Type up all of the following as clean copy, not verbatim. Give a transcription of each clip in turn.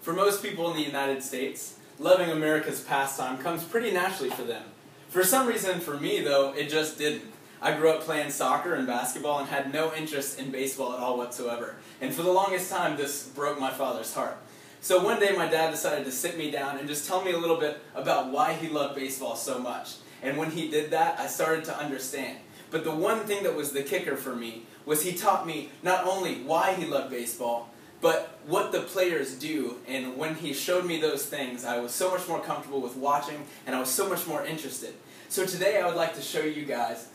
For most people in the United States, loving America's pastime comes pretty naturally for them. For some reason, for me though, it just didn't. I grew up playing soccer and basketball and had no interest in baseball at all whatsoever. And for the longest time, this broke my father's heart. So one day my dad decided to sit me down and just tell me a little bit about why he loved baseball so much. And when he did that, I started to understand. But the one thing that was the kicker for me was he taught me not only why he loved baseball, but what the players do. And when he showed me those things, I was so much more comfortable with watching, and I was so much more interested. So today I would like to show you guys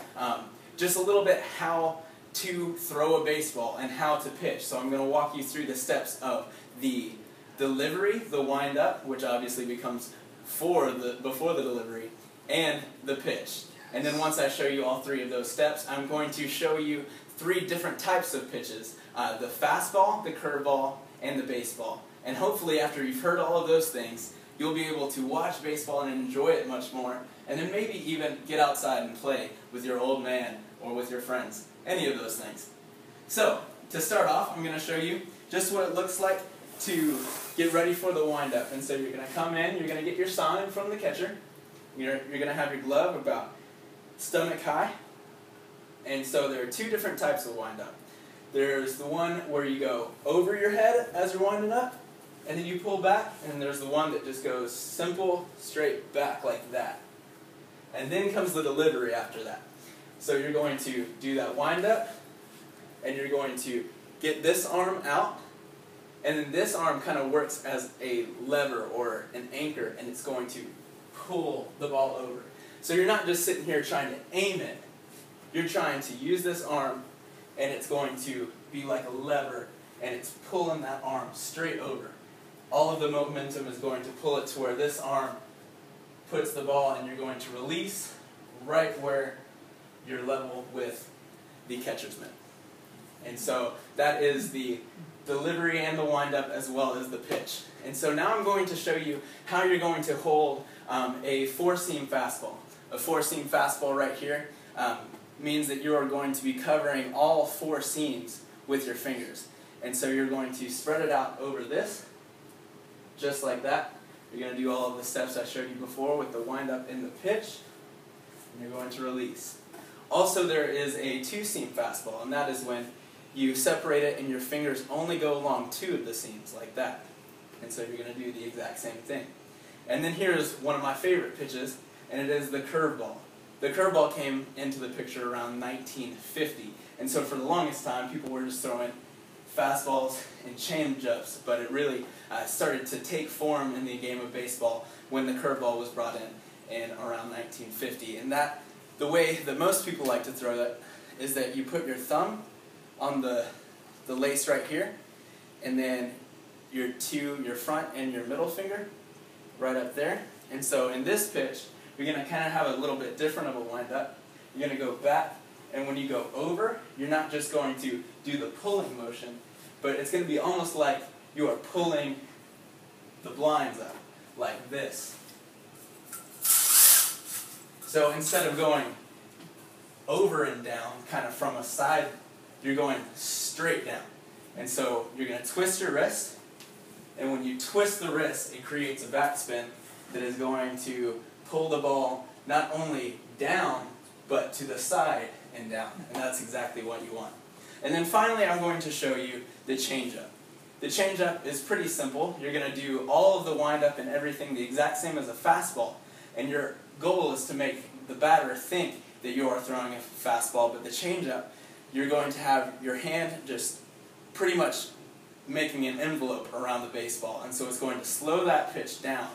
just a little bit how to throw a baseball and how to pitch. So I'm going to walk you through the steps of the delivery, the wind-up, which obviously becomes before the delivery, and the pitch. And then once I show you all three of those steps, I'm going to show you three different types of pitches. The fastball, the curveball, and the baseball. And hopefully after you've heard all of those things, you'll be able to watch baseball and enjoy it much more, and then maybe even get outside and play with your old man or with your friends. Any of those things. So, to start off, I'm going to show you just what it looks like to get ready for the wind-up. And so you're going to come in, you're going to get your sign from the catcher. You're going to have your glove about stomach high. And so there are two different types of wind-up. There's the one where you go over your head as you're winding up, and then you pull back, and there's the one that just goes simple, straight back like that. And then comes the delivery after that. So you're going to do that wind-up, and you're going to get this arm out, and then this arm kind of works as a lever or an anchor, and it's going to pull the ball over. So you're not just sitting here trying to aim it. You're trying to use this arm, and it's going to be like a lever, and it's pulling that arm straight over. All of the momentum is going to pull it to where this arm puts the ball, and you're going to release right where you're level with the catcher's mitt. And so that is the delivery and the wind-up as well as the pitch. And so now I'm going to show you how you're going to hold a four-seam fastball. A four-seam fastball right here means that you are going to be covering all four seams with your fingers. And so you're going to spread it out over this, just like that. You're going to do all of the steps I showed you before with the wind-up and the pitch, and you're going to release. Also, there is a two-seam fastball, and that is when you separate it and your fingers only go along two of the seams, like that. And so you're going to do the exact same thing. And then here's one of my favorite pitches, and it is the curveball. The curveball came into the picture around 1950, and so for the longest time people were just throwing fastballs and change-ups, but it really started to take form in the game of baseball when the curveball was brought in around 1950. And the way that most people like to throw that is that you put your thumb on the lace right here, and then your front and your middle finger right up there. And so in this pitch, you're going to kind of have a little bit different of a wind-up. You're going to go back, and when you go over, you're not just going to do the pulling motion, but it's going to be almost like you are pulling the blinds up, like this. So instead of going over and down, kind of from a side, you're going straight down. And so you're going to twist your wrist, and when you twist the wrist, it creates a backspin that is going to pull the ball not only down, but to the side and down. And that's exactly what you want. And then finally, I'm going to show you the changeup. The changeup is pretty simple. You're going to do all of the windup and everything the exact same as a fastball. And your goal is to make the batter think that you are throwing a fastball. But the changeup, you're going to have your hand just pretty much making an envelope around the baseball. And so it's going to slow that pitch down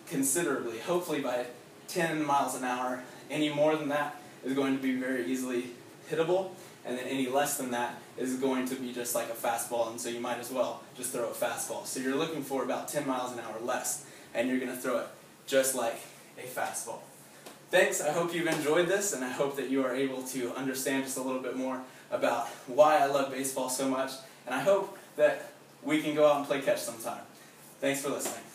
considerably, hopefully by 10 miles an hour. Any more than that is going to be very easily hittable, and then any less than that is going to be just like a fastball, and so you might as well just throw a fastball. So you're looking for about 10 miles an hour less, and you're going to throw it just like a fastball. Thanks, I hope you've enjoyed this, and I hope that you are able to understand just a little bit more about why I love baseball so much, and I hope that we can go out and play catch sometime. Thanks for listening.